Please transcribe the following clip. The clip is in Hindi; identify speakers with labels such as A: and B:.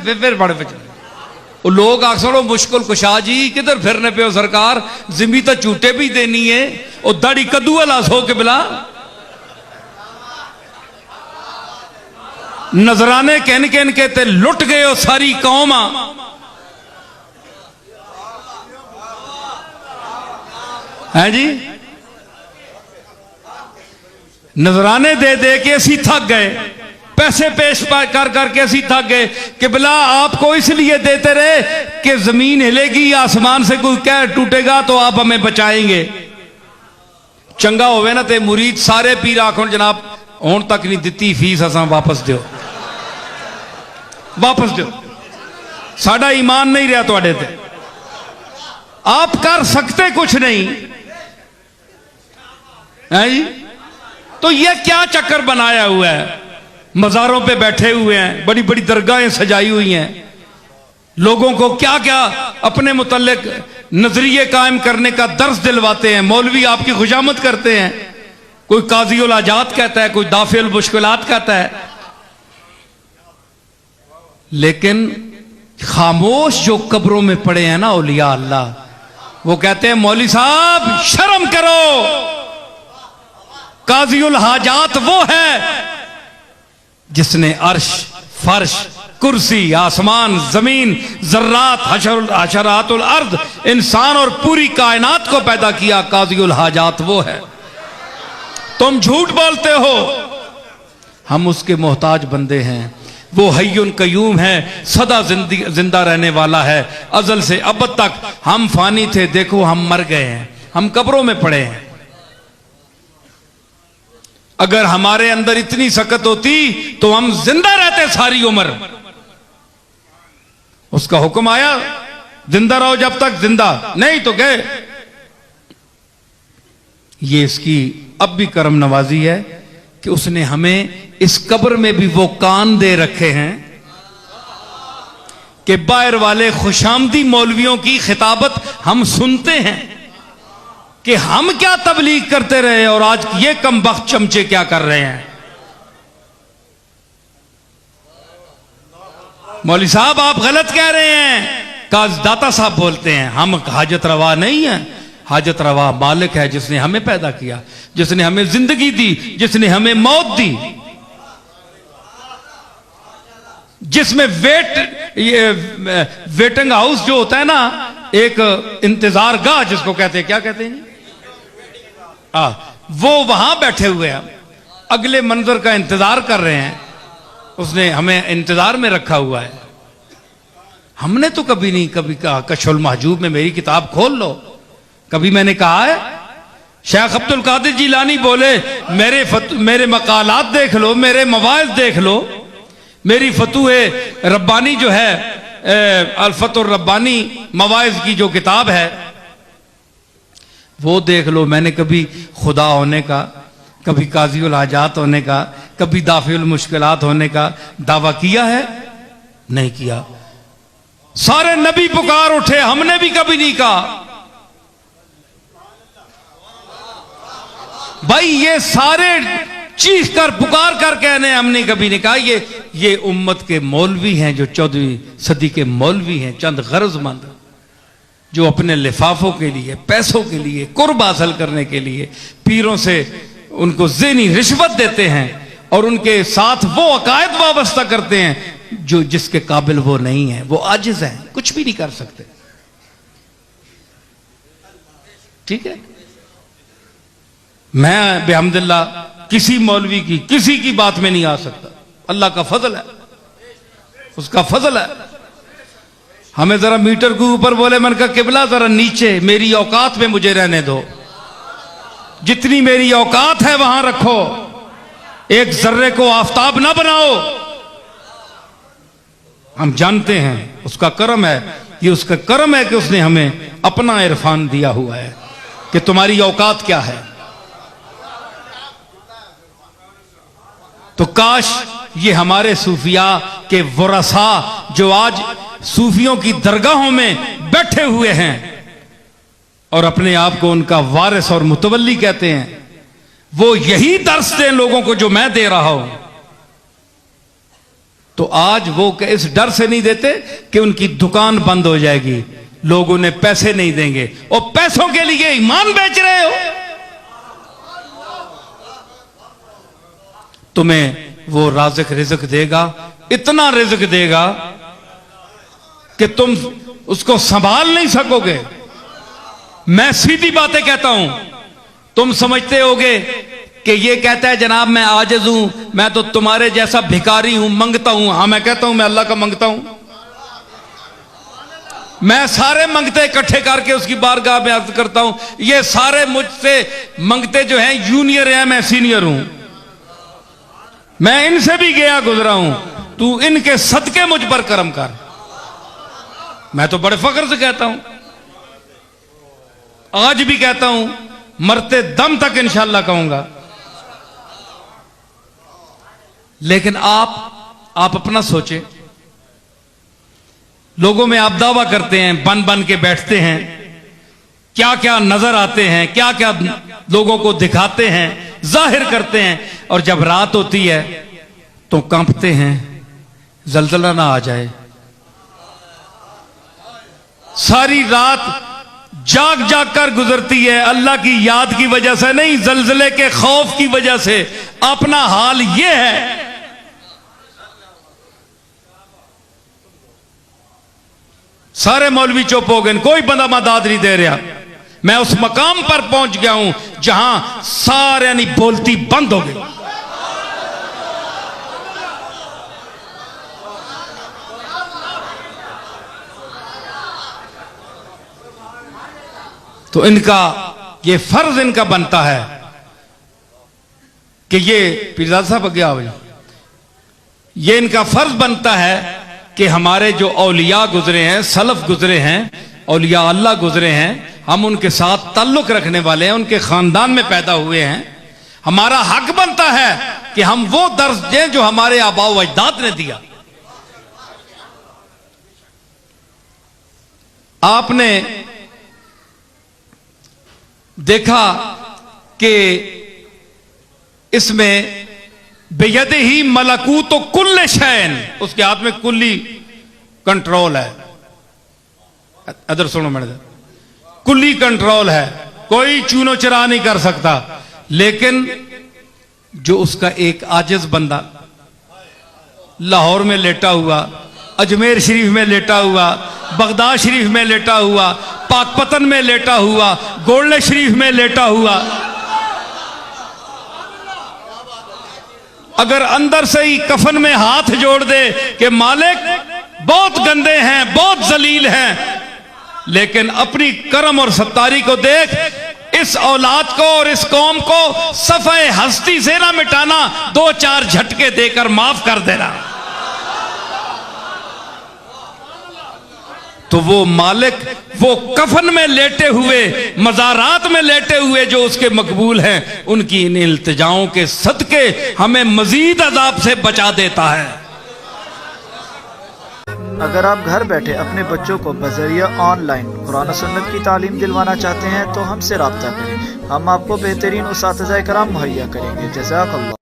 A: फिर बड़े पे चले लोग अक्सर मुश्किल कुशा जी किधर फिरने पे हो सरकार, जिमी तो झूठे भी देनी है और दाढ़ी कद्दू वाला सो के बिला नजराने कहन कहन के ते लुट गए हो सारी कौम। है जी, नजराने दे दे के असी थक गए, पैसे पेश कर करके असी थक गए कि बिला आपको इसलिए देते रहे कि जमीन हिलेगी, आसमान से कोई कह टूटेगा तो आप हमें बचाएंगे। चंगा होवे ना ते मुरीद सारे पीर आखो जनाब हुण तक नहीं दिती फीस, असा वापस दो, वापस दो, साडा ईमान नहीं रहा तुहाडे ते, आप कर सकते कुछ नहीं है जी। तो ये क्या चक्कर बनाया हुआ है, मज़ारों पे बैठे हुए हैं, बड़ी बड़ी दरगाहें सजाई हुई हैं, लोगों को क्या क्या अपने मुतल्लिक नजरिए कायम करने का दर्स दिलवाते हैं। मौलवी आपकी खुशामद करते हैं, कोई काजी उल हाजात कहता है, कोई दाफे उल मुश्किलात कहता है, लेकिन खामोश जो कब्रों में पड़े हैं ना औलिया अल्लाह, वो कहते हैं मौली साहब शर्म करो, काजी उल हाजात वो है जिसने अर्श फर्श कुर्सी आसमान जमीन जर्रात हशरातुल अर्द इंसान और पूरी कायनात को पैदा किया, काजी उल हाजात वो है। तुम झूठ बोलते हो, हम उसके मोहताज बंदे हैं, वो हय्युन कयूम है, सदा जिंदा रहने वाला है, अजल से अब तक। हम फानी थे, देखो हम मर गए हैं, हम कब्रों में पड़े हैं। अगर हमारे अंदर इतनी सकत होती तो हम जिंदा रहते सारी उम्र। उसका हुक्म आया जिंदा रहो जब तक जिंदा, नहीं तो गए। ये इसकी अब भी करम नवाजी है कि उसने हमें इस कब्र में भी वो कान दे रखे हैं कि बाहर वाले खुशामदी मौलवियों की खिताबत हम सुनते हैं कि हम क्या तबलीग करते रहे और आज ये कमबख्त चमचे क्या कर रहे हैं। मौलवी साहब आप गलत कह रहे हैं, काज दाता साहब बोलते हैं हम हाजत रवा नहीं है, हाजत रवा मालिक है जिसने हमें पैदा किया, जिसने हमें जिंदगी दी, जिसने हमें मौत दी, जिसमें वेटिंग हाउस जो होता है ना, एक इंतजार गाह जिसको कहते हैं, क्या कहते हैं वो वहां बैठे हुए हैं, अगले मंजर का इंतजार कर रहे हैं, उसने हमें इंतजार में रखा हुआ है। हमने तो कभी नहीं कभी कहा कशफुल महजूब में मेरी किताब खोल लो, कभी मैंने कहा है? शेख अब्दुल कादिर जिलानी बोले मेरे मकालात देख लो, मेरे मवाइज देख लो, मेरी फतूए रब्बानी जो है अल्फतुर रब्बानी मवाइज की जो किताब है वो देख लो। मैंने कभी खुदा होने का, कभी काजी उल हाजात होने का, कभी दाफे उल मुश्किलात होने का दावा किया है? नहीं किया। सारे नबी पुकार उठे, हमने भी कभी नहीं कहा। भाई ये सारे चीख कर पुकार कर कहने हमने कभी नहीं कहा। ये उम्मत के मौलवी हैं जो 14वीं सदी के मौलवी हैं, चंद गरजमंद जो अपने लिफाफों के लिए, पैसों के लिए, कुर्ब हासिल करने के लिए पीरों से उनको ज़हनी रिश्वत देते हैं और उनके साथ वो अकायद वाबस्ता करते हैं जो जिसके काबिल वो नहीं है, वो आजिज हैं, कुछ भी नहीं कर सकते। ठीक है, मैं बेहमदुल्लाह किसी मौलवी की किसी की बात में नहीं आ सकता, अल्लाह का फजल है, उसका फजल है। हमें जरा मीटर के ऊपर बोले, मन का किबला जरा नीचे मेरी औकात में मुझे रहने दो, जितनी मेरी औकात है वहां रखो, एक जर्रे को आफताब ना बनाओ। हम जानते हैं उसका करम है, ये उसका करम है कि उसने हमें अपना इरफान दिया हुआ है कि तुम्हारी औकात क्या है। तो काश ये हमारे सूफिया के वरसा जो आज सूफियों की दरगाहों में बैठे हुए हैं और अपने आप को उनका वारिस और मुतवल्ली कहते हैं, वो यही दर्स दें लोगों को जो मैं दे रहा हूं। तो आज वो इस डर से नहीं देते कि उनकी दुकान बंद हो जाएगी, लोग उन्हें पैसे नहीं देंगे, और पैसों के लिए ईमान बेच रहे हो। तुम्हें वो राज़िक रिज़्क देगा, इतना रिज़्क देगा कि तुम उसको संभाल नहीं सकोगे। मैं सीधी बातें कहता हूं, तुम समझते होगे कि ये कहता है जनाब मैं आजिज़ हूं, मैं तो तुम्हारे जैसा भिखारी हूं, मंगता हूं। हाँ, मैं कहता हूं मैं अल्लाह का मंगता हूं। मैं सारे मंगते इकट्ठे करके उसकी बारगाह में अर्ज करता हूं, ये सारे मुझसे मंगते जो हैं जूनियर हैं, मैं सीनियर हूं, मैं इनसे भी गया गुजरा हूं, तू इनके सदके मुझ पर करम कर। मैं तो बड़े फख्र से कहता हूं, आज भी कहता हूं, मरते दम तक इंशाअल्लाह कहूंगा। लेकिन आप अपना सोचें, लोगों में आप दावा करते हैं, बन बन के बैठते हैं, क्या क्या नजर आते हैं, क्या क्या लोगों को दिखाते हैं, जाहिर करते हैं, और जब रात होती है तो कांपते हैं, जलजला ना आ जाए। सारी रात जाग जाग कर गुजरती है, अल्लाह की याद की वजह से नहीं, जलजले के खौफ की वजह से। अपना हाल यह है। सारे मौलवी चुप हो गए, कोई बंदा मदद नहीं दे रहा। मैं उस मकाम पर पहुंच गया हूं जहां सारे यानी बोलती बंद हो गई। तो इनका ये फर्ज इनका बनता है कि ये पीरजादा साहब आगे आओ, ये इनका फर्ज बनता है कि हमारे जो औलिया गुजरे हैं, सलफ गुजरे हैं, औलिया अल्लाह गुजरे हैं, हम उनके साथ ताल्लुक रखने वाले हैं, उनके खानदान में पैदा हुए हैं, हमारा हक बनता है कि हम वो दर्स दें जो हमारे आबा व अजदाद ने दिया। आपने देखा कि इसमें बेयदे ही मलकूत तो कुल्ले शैन, उसके हाथ में कुल्ली कंट्रोल है। अदर सुनो मेरे, कुल्ली कंट्रोल है, कोई चूनो चरा नहीं कर सकता। लेकिन जो उसका एक आजिज बंदा लाहौर में लेटा हुआ, अजमेर शरीफ में लेटा हुआ, बगदाद शरीफ में लेटा हुआ, पाकपतन में लेटा हुआ, गोल्डन शरीफ में लेटा हुआ, अगर अंदर से ही कफन में हाथ जोड़ दे कि मालिक बहुत गंदे हैं, बहुत जलील हैं, लेकिन अपनी करम और सत्तारी को देख, इस औलाद को और इस कौम को सफ़े हस्ती से ना मिटाना, दो चार झटके देकर माफ कर देना, तो वो मालिक वो कफन में लेटे हुए, मज़ारात में लेटे हुए जो उसके मकबूल हैं, उनकी इन इल्तिजाओं के सदके हमें मजीद अजाब से बचा देता है।
B: अगर आप घर बैठे अपने बच्चों को बज़रिया ऑनलाइन कुरान और सुन्नत की तालीम दिलवाना चाहते हैं तो हमसे रब्ता करें, हम आपको बेहतरीन उस्ताज़-ए-कराम मुहैया करेंगे। जज़ाकल्लाह।